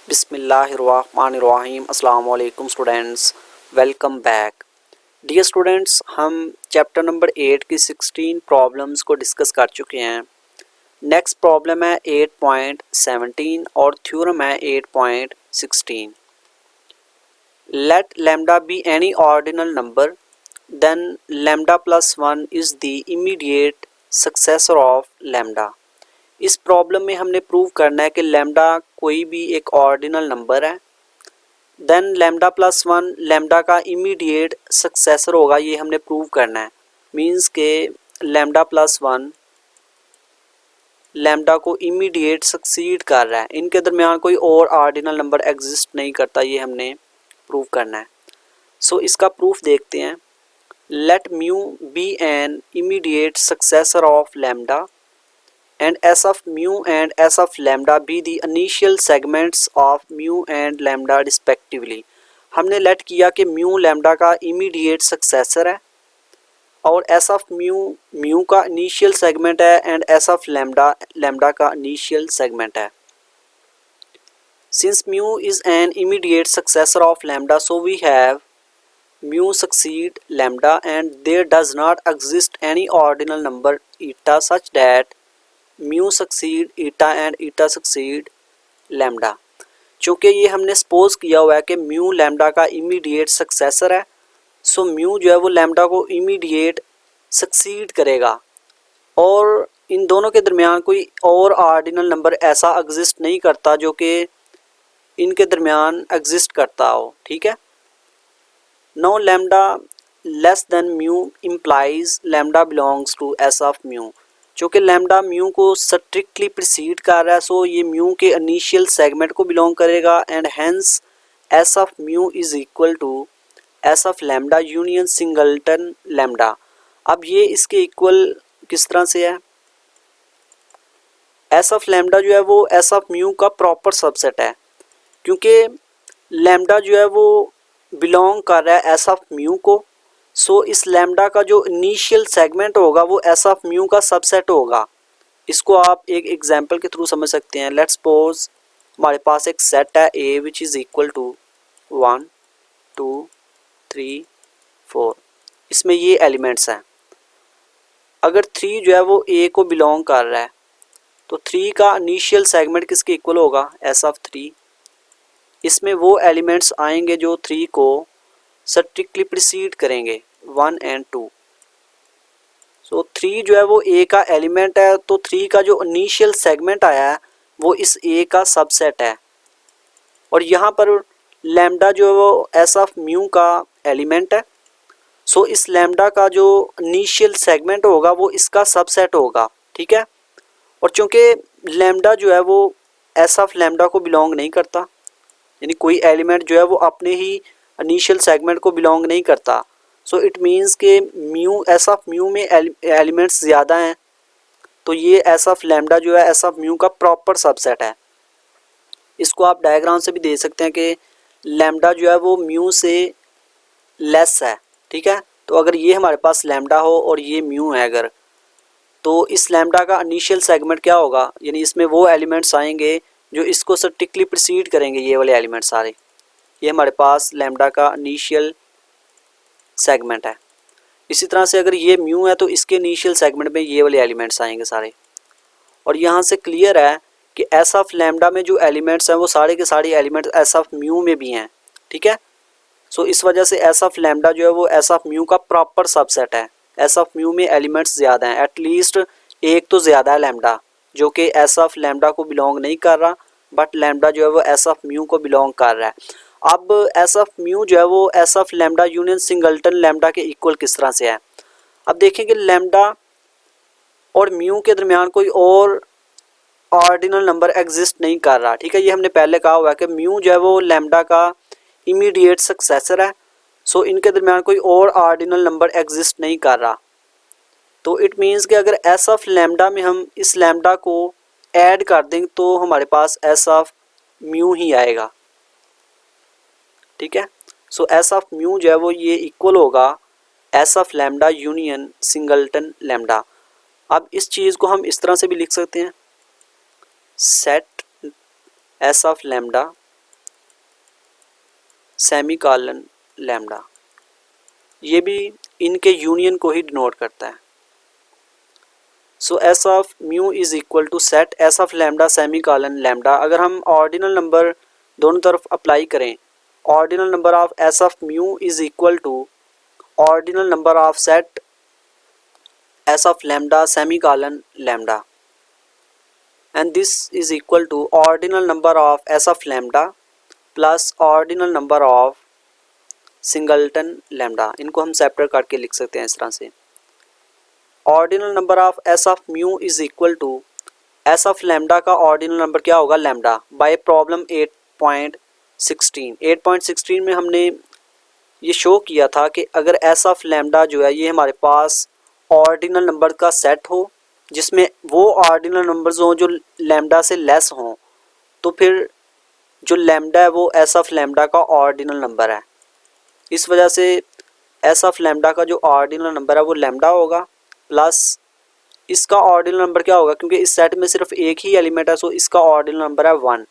बिस्मिल्लाहिर्रहमानिर्रहीम। अस्सलाम वालेकुम students, welcome back. Dear students, हम चैप्टर नंबर 8 की 16 प्रॉब्लम्स को डिस्कस कर चुके हैं। नेक्स्ट प्रॉब्लम है 8.17 और थ्योरम है 8.16। Let lambda be any ordinal number then lambda plus 1 is the immediate successor of lambda. इस प्रॉब्लम में हमने प्रूव करना है कि लैम्डा कोई भी एक ऑर्डिनल नंबर है, देन लैम्डा प्लस 1 लैम्डा का इमीडिएट सक्सेसर होगा। ये हमने प्रूव करना है। मींस के लैम्डा प्लस 1 लैम्डा को इमीडिएट सक्सीड कर रहा है, इनके दरमियान कोई और ऑर्डिनल नंबर एग्जिस्ट नहीं करता। ये हमने प्रूव करना है। सो इसका प्रूफ देखते हैं। Let mu be an immediate successor of lambda and s of mu and s of lambda be the initial segments of mu and lambda respectively। हमने लेट किया कि म्यू लैम्डा का इमीडिएट सक्सेसर है और s of mu का initial segment है and s of lambda का initial segment है। Since mu is an immediate successor of lambda, so we have mu succeed lambda and there does not exist any ordinal number eta such that mu succeed eta and eta succeed lambda. चूँकि ये हमने suppose किया हुआ है कि mu lambda का immediate successor है, so mu जो है वो लैम्डा को इमीडिएट सक्सीड करेगा और इन दोनों के दरमियान कोई और ऑर्डिनल नंबर ऐसा एग्जिस्ट नहीं करता जो कि इनके दरमियान एग्जिस्ट करता हो। ठीक है। No lambda less than mu implies lambda belongs to S of mu. चूँकि लैम्डा म्यू को स्ट्रिक्टली प्रिसीड कर रहा है, सो ये म्यू के इनिशियल सेगमेंट को बिलोंग करेगा and hence S of mu is equal to S of lambda union singleton lambda. अब ये इसके इक्वल किस तरह से है? एस ऑफ लैम्डा जो है वो एस ऑफ म्यू का प्रॉपर सबसेट है, क्योंकि लैम्डा जो है वो बिलोंग कर रहा है एस ऑफ म्यू को। सो इस लैम्डा का जो इनिशियल सेगमेंट होगा वो एस ऑफ म्यू का सबसेट होगा। इसको आप एक एग्जांपल के थ्रू समझ सकते हैं। लेट्स सपोज हमारे पास एक सेट है ए विच इज़ इक्वल टू 1 2 3 4। इसमें ये एलिमेंट्स हैं। अगर 3 जो है वो ए को बिलोंग कर रहा है तो 3 का इनिशियल सेगमेंट किसके इक्वल होगा? S of 3। इसमें वो एलिमेंट्स आएंगे जो 3 को स्ट्रिक्टली प्रिसीड करेंगे, 1 एंड 2। सो 3 जो है वो ए का एलिमेंट है, तो 3 का जो इनिशियल सेगमेंट आया है वो इस ए का सबसेट है। और यहाँ पर लैम्डा जो है वो एस ऑफ म्यू का एलिमेंट है। सो इस लैम्डा का जो इनिशियल सेगमेंट होगा वो इसका सबसेट होगा। ठीक है। और चूँकि लैम्डा जो है वो एस ऑफ लैम्डा को बिलोंग नहीं करता, यानी कोई एलिमेंट जो है वो अपने ही इनिशियल सेगमेंट को बिलोंग नहीं करता, सो इट मीन्स के म्यू एस ऑफ म्यू में एलिमेंट्स ज़्यादा हैं, तो ये एस ऑफ लैम्डा जो है एस ऑफ म्यू का प्रॉपर सबसेट है। इसको आप डायग्राम से भी दे सकते हैं कि लैम्डा जो है वो म्यू से लेस है। ठीक है। तो अगर ये हमारे पास लैम्डा हो और ये म्यू है अगर, तो इस लैम्डा का इनिशियल सेगमेंट क्या होगा? यानी इसमें वो एलिमेंट्स आएंगे जो इसको स्ट्रिक्टली प्रिसीड करेंगे, ये वाले एलिमेंट सारे। ये हमारे पास लैम्डा का इनिशियल सेगमेंट है। इसी तरह से अगर ये म्यू है तो इसके इनिशियल सेगमेंट में ये वाले एलिमेंट्स आएंगे सारे। और यहाँ से क्लियर है कि एस ऑफ लैम्डा में जो एलिमेंट्स हैं वो सारे के सारे एलिमेंट्स एस ऑफ म्यू में भी हैं। ठीक है। सो इस वजह से एस ऑफ लैम्डा जो है वो एस ऑफ म्यू का प्रॉपर सबसेट है। एस ऑफ म्यू में एलिमेंट्स ज़्यादा हैं, एटलीस्ट एक तो ज़्यादा है लैम्डा, जो कि एस ऑफ लैम्डा को बिलोंग नहीं कर रहा, बट लैम्डा जो है वो एस ऑफ म्यू को बिलोंग कर रहा है। अब एस ऑफ म्यू जो है वो S of lambda union singleton lambda के इक्वल किस तरह से है? अब देखेंगे लैम्डा और म्यू के दरमियान कोई और ऑर्डिनल नंबर एग्जिस्ट नहीं कर रहा। ठीक है। ये हमने पहले कहा हुआ है कि म्यू जो है वो लैम्डा का इमीडिएट सक्सेसर है, सो इनके दरमियान कोई और ऑर्डिनल नंबर एग्जिस्ट नहीं कर रहा। तो इट मीन्स कि अगर एस ऑफ लैम्डा में हम इस लैम्डा को ऐड कर देंगे तो हमारे पास एस ऑफ म्यू ही आएगा। ठीक है। सो एस ऑफ म्यू जो है वो ये इक्वल होगा S of lambda union singleton lambda. अब इस चीज़ को हम इस तरह से भी लिख सकते हैं, set S of lambda semicolon lambda, ये भी इनके यूनियन को ही डिनोट करता है। So S of mu is equal to set S of lambda semicolon lambda. अगर हम ऑर्डिनल नंबर दोनों तरफ अप्लाई करें, ordinal number of S of mu is equal to ordinal number of set S of lambda semicolon lambda, and this is equal to ordinal number of s of lambda plus ordinal number of singleton lambda। इनको हम separate करके लिख सकते हैं इस तरह से। Ordinal number of s of mu is equal to s of lambda का ऑर्डिनल नंबर क्या होगा, लैम्डा, बाय प्रॉब्लम 8.16। 8.16 में हमने ये शो किया था कि अगर s ऑफ लैम्डा जो है ये हमारे पास ऑर्डिनल नंबर का सेट हो जिसमें वो ऑर्डिनल नंबर्स हों जो लैम्डा से लेस हों, तो फिर जो लैम्डा है वो एस ऑफ लैम्डा का ऑर्डिनल नंबर है। इस वजह से एस ऑफ लैम्डा का जो ऑर्डिनल नंबर है वो लैम्डा होगा, प्लस इसका ऑर्डिनल नंबर क्या होगा, क्योंकि इस सेट में सिर्फ एक ही एलिमेंट है, सो इसका ऑर्डिनल नंबर है 1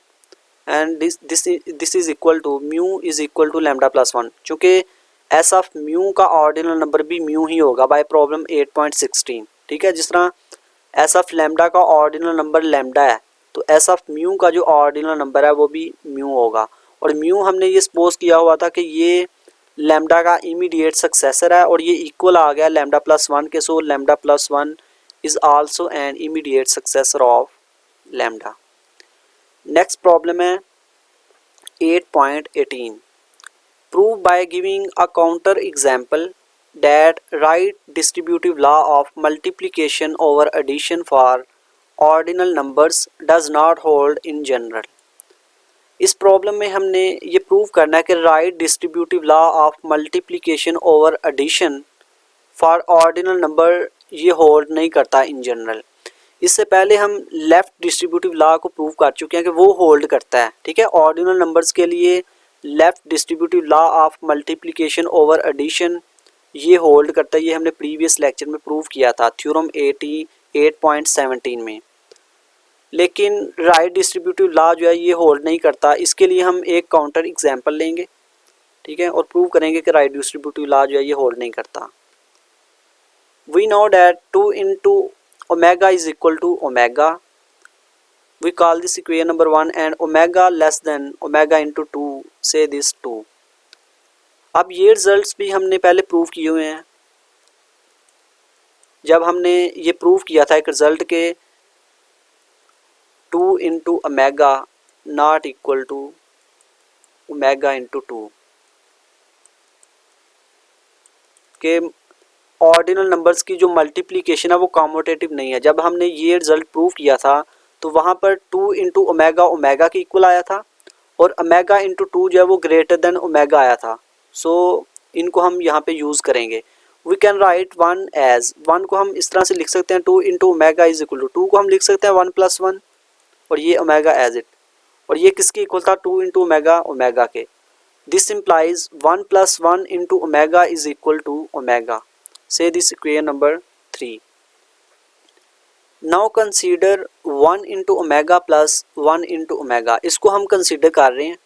and this is equal to mu is equal to lambda plus 1। चूँकि एस ऑफ म्यू का ऑर्डिनल नंबर भी म्यू ही होगा बाय प्रॉब्लम 8.16। ठीक है, जिस तरह एस ऑफ लैम्डा का ऑर्डिनल नंबर लैम्डा है तो एस ऑफ म्यू का जो ऑर्डिनल नंबर है वो भी म्यू होगा। और म्यू हमने ये सपोज किया हुआ था कि ये लैम्डा का इमीडिएट सक्सेसर है और ये इक्वल आ गया लैम्डा प्लस 1 के, सो lambda plus 1 is also an immediate successor of lambda. Next problem है 8.18। Prove by giving a counter example that right distributive law of multiplication over addition for ordinal numbers does not hold in general। इस problem में हमने ये prove करना है कि right distributive law of multiplication over addition for ordinal number ये hold नहीं करता इन जनरल। इससे पहले हम लेफ़्ट डिस्ट्रीब्यूटिव लॉ को प्रूव कर चुके हैं कि वो होल्ड करता है। ठीक है, ऑर्डिनल नंबर्स के लिए left distributive law of multiplication over addition ये होल्ड करता है। ये हमने प्रीवियस लेक्चर में प्रूव किया था थ्योरम 8.17 में। लेकिन राइट डिस्ट्रीब्यूटिव लॉ जो है ये होल्ड नहीं करता। इसके लिए हम एक काउंटर एग्जांपल लेंगे, ठीक है, और प्रूव करेंगे कि राइट डिस्ट्रीब्यूटिव लॉ जो है ये होल्ड नहीं करता। We know that 2 into omega is equal to omega. We call this equation number 1 and omega less than omega into 2 से दिस 2। अब ये रिजल्ट्स भी हमने पहले प्रूव किए हुए हैं। जब हमने ये प्रूव किया था एक रिजल्ट के 2 into omega not equal to omega into 2 के ऑर्डिनल नंबर्स की जो मल्टीप्लिकेशन है वो कॉम्यूटेटिव नहीं है। जब हमने ये रिजल्ट प्रूव किया था तो वहाँ पर 2 into ओमेगा ओमेगा के इक्वल आया था और ओमेगा इंटू 2 जो है वो ग्रेटर देन ओमेगा आया था। सो इनको हम यहाँ पे यूज़ करेंगे। वी कैन राइट 1 एज 1 को हम इस तरह से लिख सकते हैं 2 into omega is equal to 2 को हम लिख सकते हैं 1 + 1 और ये ओमेगा एज इट, और ये किसके इक्वल था 2 into ओमेगा ओमेगा के। This implies 1 + 1 into omega is equal to omega. Say this equation number 3। Now consider 1 into omega plus 1 into omega. इसको हम कंसीडर कर रहे हैं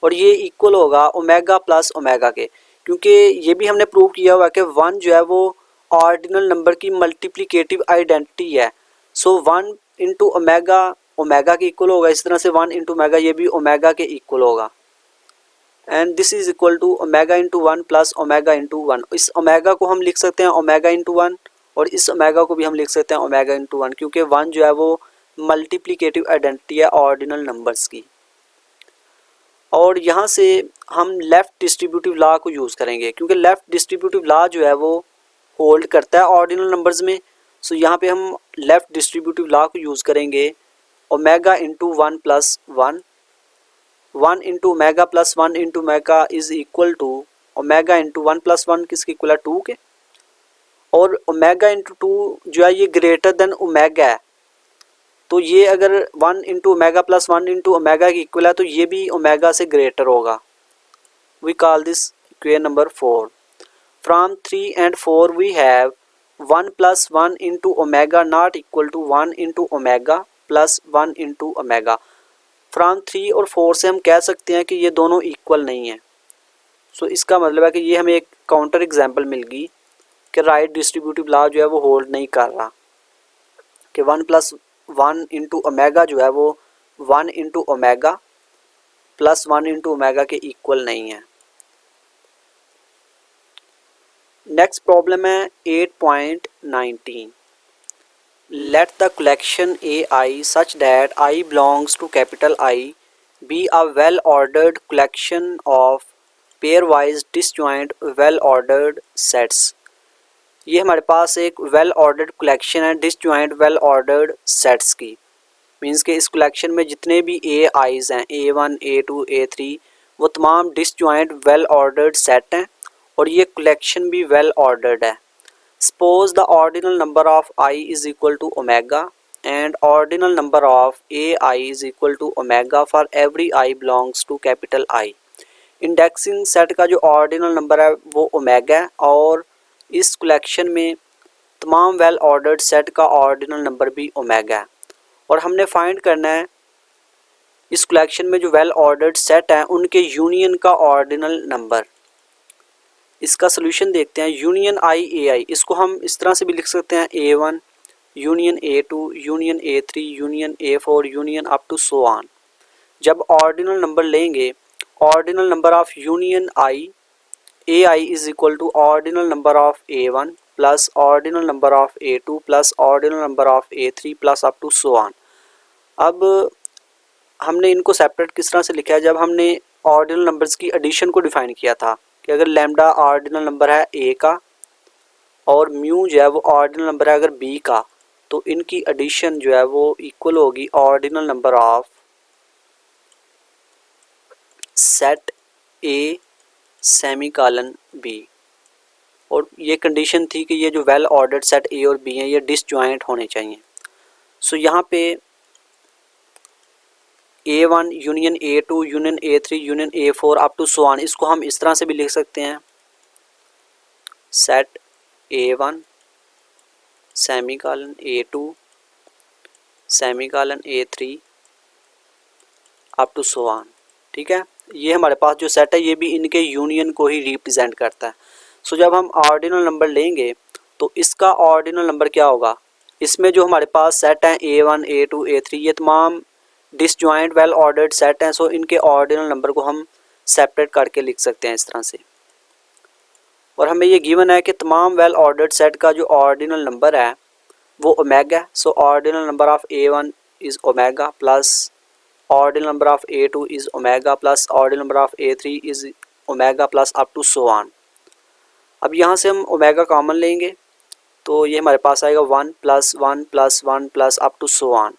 और ये इक्वल होगा ओमेगा प्लस ओमेगा के, क्योंकि ये भी हमने प्रूव किया हुआ कि 1 जो है वो ऑर्डिनल नंबर की मल्टीप्लिकेटिव आइडेंटिटी है। सो 1 into ओमेगा ओमेगा के इक्वल होगा, इस तरह से 1 into ओमेगा ये भी ओमेगा के इक्वल होगा। And this is equal to omega into 1 plus omega into 1। इस ओमेगा को हम लिख सकते हैं ओमेगा इंटू 1 और इस ओमेगा को भी हम लिख सकते हैं ओमेगा इंटू 1, क्योंकि 1 जो है वो मल्टीप्लिकेटिव आइडेंटिटी है ऑर्डिनल नंबर्स की। और यहाँ से हम लेफ़्ट डिस्ट्रीब्यूटिव लॉ को यूज़ करेंगे, क्योंकि लेफ़्ट डिस्ट्रीब्यूटिव लॉ जो है वो होल्ड करता है ऑर्डिनल नंबर्स में। सो यहाँ पे हम लेफ़्ट डिस्ट्रीब्यूटिव लॉ को यूज़ करेंगे omega into 1 + 1। 1 into omega plus 1 into omega is equal to omega into 1 + 1 किसके इक्वल है 2 के, और ओमेगा इंटू 2 जो है ये ग्रेटर देन ओमेगा है। तो ये अगर 1 into omega plus 1 into omega की इक्वल है तो ये भी ओमेगा से ग्रेटर होगा। We call this equation number 4। From 3 and 4 we have 1 + 1 into omega not equal to 1 into omega plus 1 into omega. From 3 और 4 से हम कह सकते हैं कि ये दोनों इक्वल नहीं है। सो इसका मतलब है कि ये हमें एक काउंटर एग्जांपल मिल गई कि राइट डिस्ट्रीब्यूटिव लॉ जो है वो होल्ड नहीं कर रहा, कि 1+1 इंटू ओमेगा जो है वो 1 into omega plus 1 into omega के इक्वल नहीं है। नेक्स्ट प्रॉब्लम है 8.19। Let the collection AI such that I belongs to capital I be a well ordered collection of pairwise disjoint well ordered sets। ये हमारे पास एक वेल ऑर्डर्ड कलेक्शन है disjoint well ordered sets की। Means के इस collection में जितने भी AIs हैं A1 A2 A3 वो तमाम डिसजॉइंट वेल ऑर्डर्ड सेट हैं और ये कलेक्शन भी वेल ऑर्डर्ड है। Suppose the ordinal number of I is equal to omega and ordinal number of AI is equal to omega for every I belongs to capital I। Indexing set का जो ordinal number है वो omega है और इस collection में तमाम well ordered set का ऑर्डिनल नंबर भी ओमेगा है और हमने फाइंड करना है इस कलेक्शन में जो वेल ऑर्डर्ड सेट हैं उनके यूनियन का ऑर्डिनल नंबर। इसका सोल्यूशन देखते हैं। यूनियन I AI इसको हम इस तरह से भी लिख सकते हैं A1 union A2 union A3 union A4 union up to so on. जब ऑर्डिनल नंबर लेंगे ordinal number of union I AI is equal to ordinal number of A1 plus ordinal number of A2 plus ordinal number of A3 plus up to so on. अब हमने इनको separate किस तरह से लिखा है, जब हमने ऑर्डिनल नंबर्स की एडिशन को डिफाइन किया था कि अगर लैम्डा ऑर्डिनल नंबर है A का और म्यू जो है वो ऑर्डिनल नंबर है अगर B का, तो इनकी एडिशन जो है वो इक्वल होगी ordinal number of set A semicolon B। और ये कंडीशन थी कि ये जो वेल ऑर्डर्ड सेट A और B हैं ये डिसजॉइंट होने चाहिए। सो यहाँ पे A1 union A2 union A3 union A4 up to so on, इसको हम इस तरह से भी लिख सकते हैं set A1 semicolon A2 semicolon A3 up to so on. ठीक है, ये हमारे पास जो सेट है ये भी इनके यूनियन को ही रिप्रेजेंट करता है। सो जब हम ऑर्डिनल नंबर लेंगे तो इसका ऑर्डिनल नंबर क्या होगा, इसमें जो हमारे पास सेट हैं A1 A2 A3 ये तमाम डिसजॉइंट वेल ऑर्डर्ड सेट हैं। सो इनके ऑर्डिनल नंबर को हम सेपरेट करके लिख सकते हैं इस तरह से। और हमें ये गिवन है कि तमाम वेल ऑर्डर्ड सेट का जो ऑर्डिनल नंबर है वो ओमेगा है। So ordinal number of A1 is omega plus ordinal number of A2 is omega plus ordinal number of A3 is omega plus up to so on. अब यहाँ से हम omega common लेंगे तो ये हमारे पास आएगा 1 plus 1 plus 1 plus up to so on,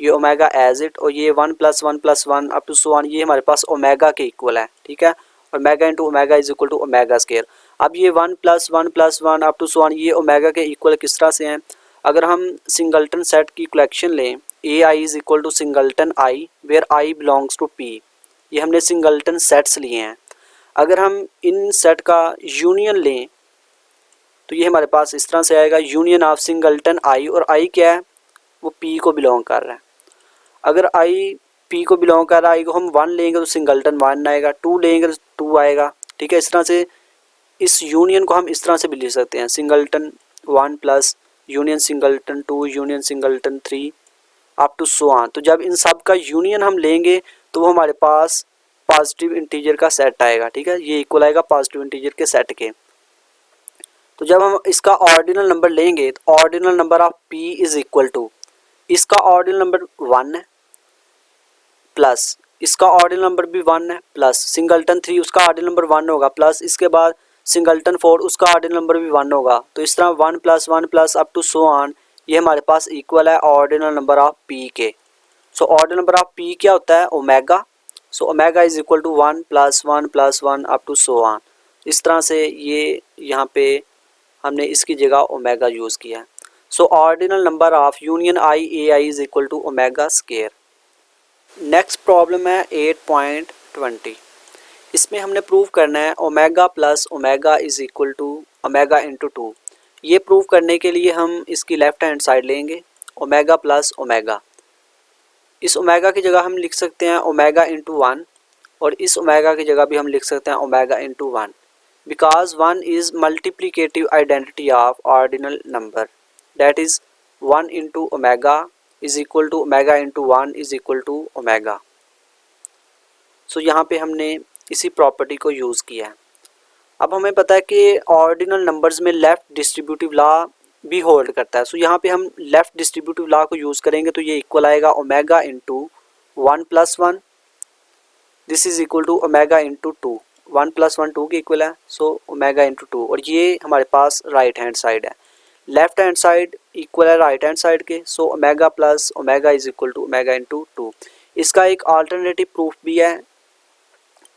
ये ओमेगा एज इट, और ये 1 plus 1 plus 1 up to so on ये हमारे पास ओमेगा के इक्वल है। ठीक है, omega into omega is equal to omega square. अब ये 1 plus 1 plus 1 up to so on ये ओमेगा के इक्वल किस तरह से हैं, अगर हम सिंगल्टन सेट की कलेक्शन लें AI is equal to singleton I where I belongs to P, ये हमने सिंगल्टन सेट्स लिए हैं। अगर हम इन सेट का यूनियन लें तो ये हमारे पास इस तरह से आएगा यूनियन ऑफ सिंगल्टन I, और I क्या है वो P को बिलोंग कर रहा है। अगर I P को बिलोंग कर रहा है, I को हम 1 लेंगे तो सिंगल्टन 1 आएगा, 2 लेंगे तो 2 आएगा। ठीक है, इस तरह से इस यूनियन को हम इस तरह से भी लिख सकते हैं singleton 1 plus union singleton 2 union singleton 3 up to so on. तो जब इन सब का यूनियन हम लेंगे तो वो हमारे पास पॉजिटिव इंटीजर का सेट आएगा। ठीक है, ये इक्वल आएगा पॉजिटिव इंटीजर के सेट के। तो जब हम इसका ऑर्डिनल नंबर लेंगे तो ordinal number of P is equal to इसका ऑर्डिनल नंबर 1 है प्लस इसका ऑर्डिनल नंबर भी 1 है प्लस सिंगल्टन 3 उसका ऑर्डिनल नंबर 1 होगा प्लस इसके बाद सिंगल्टन 4 उसका ऑर्डिनल नंबर भी 1 होगा। तो इस तरह 1 plus up to so on ये हमारे पास इक्वल है ऑर्डिनल नंबर ऑफ P के। So ordinal number of P क्या होता है omega. So omega is equal to 1 plus 1 up to so on. इस तरह से ये यहाँ पे हमने इसकी जगह ओमेगा यूज़ किया है। So ordinal number of union I AI is equal to omega square. Next problem है 8.20। इसमें हमने प्रूव करना है omega plus omega is equal to omega into 2। ये प्रूव करने के लिए हम इसकी लेफ़्ट हैंड साइड लेंगे ओमेगा प्लस ओमेगा। इस ओमेगा की जगह हम लिख सकते हैं ओमेगा इंटू 1 और इस ओमेगा की जगह भी हम लिख सकते हैं omega into 1, because 1 is multiplicative identity of ordinal number, that is 1 into omega is equal to omega into 1 is equal to omega. So यहाँ पे हमने इसी प्रॉपर्टी को यूज़ किया है। अब हमें पता है कि ऑर्डिनल नंबर्स में लेफ़्ट डिस्ट्रीब्यूटिव लॉ भी होल्ड करता है। सो यहाँ पे हम लेफ़्ट डिस्ट्रीब्यूटिव लॉ को यूज़ करेंगे तो ये इक्वल आएगा omega into 1 plus 1, this is equal to omega into 2, 1 plus 1 2 के इक्वल है, सो ओमेगा इंटू 2। और ये हमारे पास राइट हैंड साइड है, लेफ्ट हैंड साइड इक्वल है राइट हैंड साइड के, so omega plus omega is equal to omega into 2। इसका एक अल्टरनेटिव प्रूफ भी है,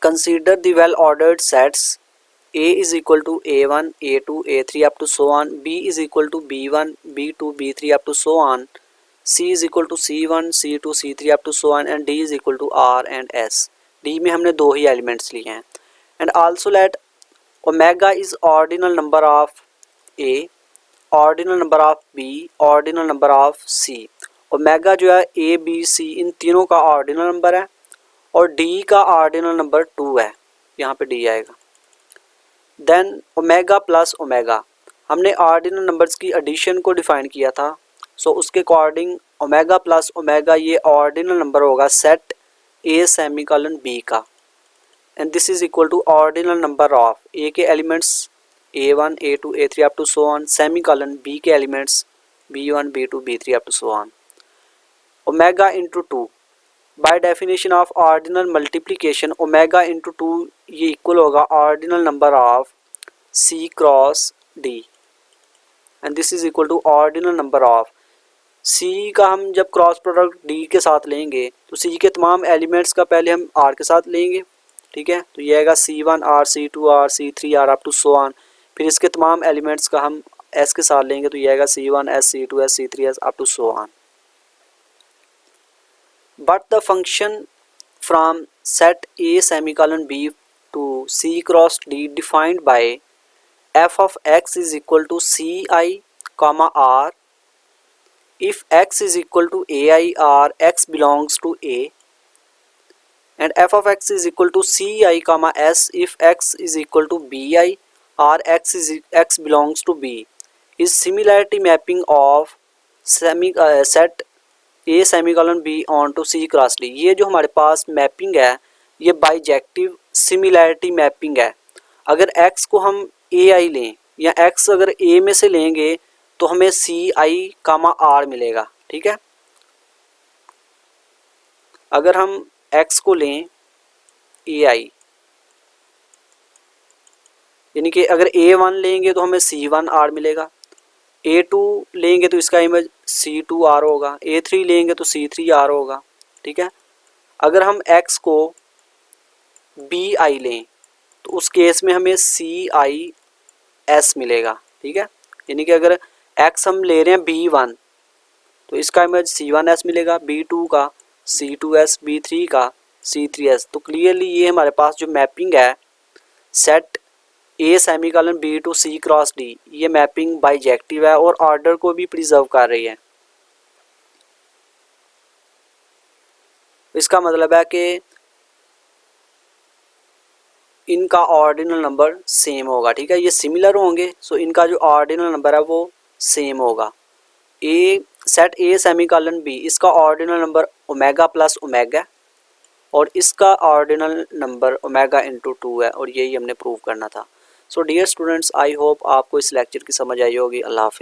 consider the well ordered sets A is equal to A1, A2, A3 up to so on, B is equal to B1, B2, B3 up to so on, C is equal to C1, C2, C3 up to so on and D is equal to R and S। D में हमने दो ही elements लिए हैं। And also let omega is ordinal number of A, ordinal number of B, ordinal number of C। Omega जो है A, B, C इन तीनों का ordinal number है और D का ऑर्डिनल नंबर 2 है, यहाँ पे D आएगा। देन ओमेगा प्लस ओमेगा, हमने ऑर्डिनल नंबर्स की एडिशन को डिफाइन किया था, सो उसके अकॉर्डिंग ओमेगा प्लस ओमेगा ये ऑर्डिनल नंबर होगा सेट ए सेमीकोलन बी का, and this is equal to ordinal number of A के elements A1, A2, A3 up to so on, semicolon B के elements B1, B2, B3 up to so on. Omega into 2, by definition of ordinal multiplication omega into 2 ये equal होगा ordinal number of C cross D, and this is equal to ordinal number of C का हम जब cross product D के साथ लेंगे तो C के तमाम एलिमेंट्स का पहले हम R के साथ लेंगे, ठीक है, तो ये आएगा C1R, C2R, C3R up to so on, फिर इसके तमाम एलिमेंट्स का हम S के साथ लेंगे तो ये आएगा C1S, C2S, C3S up to so on. But the function from set A semicolon B to C cross D defined by f of x is equal to ci comma r if x is equal to ai or x belongs to A, and f of x is equal to ci comma s if x is equal to bi or x belongs to B is similarity mapping of set A semicolon B on to C cross D. ये जो हमारे पास mapping है ये bijective similarity mapping है। अगर x को हम ए आई लें या x अगर a में से लेंगे तो हमें सी आई कामा आर मिलेगा, ठीक है। अगर हम x को लें ए आई यानी कि अगर A1 लेंगे तो हमें C1 R मिलेगा, A2 लेंगे तो इसका इमेज C2R होगा, A3 लेंगे तो C3R होगा, ठीक है। अगर हम x को BI लें तो उस केस में हमें CIS मिलेगा, ठीक है। यानी कि अगर x हम ले रहे हैं B1 तो इसका इमेज C1S मिलेगा, B2 का C2S, B3 का C3S। तो क्लियरली ये हमारे पास जो मैपिंग है set A semicolon B to C cross D ये मैपिंग बाइजेक्टिव है और ऑर्डर को भी प्रिजर्व कर रही है। इसका मतलब है कि इनका ऑर्डिनल नंबर सेम होगा, ठीक है, ये सिमिलर होंगे, सो इनका जो ऑर्डिनल नंबर है वो सेम होगा। ए सेट ए सेमीकोलन बी इसका ordinal number omega plus omega और इसका ऑर्डिनल नंबर ओमेगा इंटू 2 है और यही हमने प्रूव करना था। So dear students, I hope आपको इस लेक्चर की समझ आई होगी। अल्लाह हाफिज़।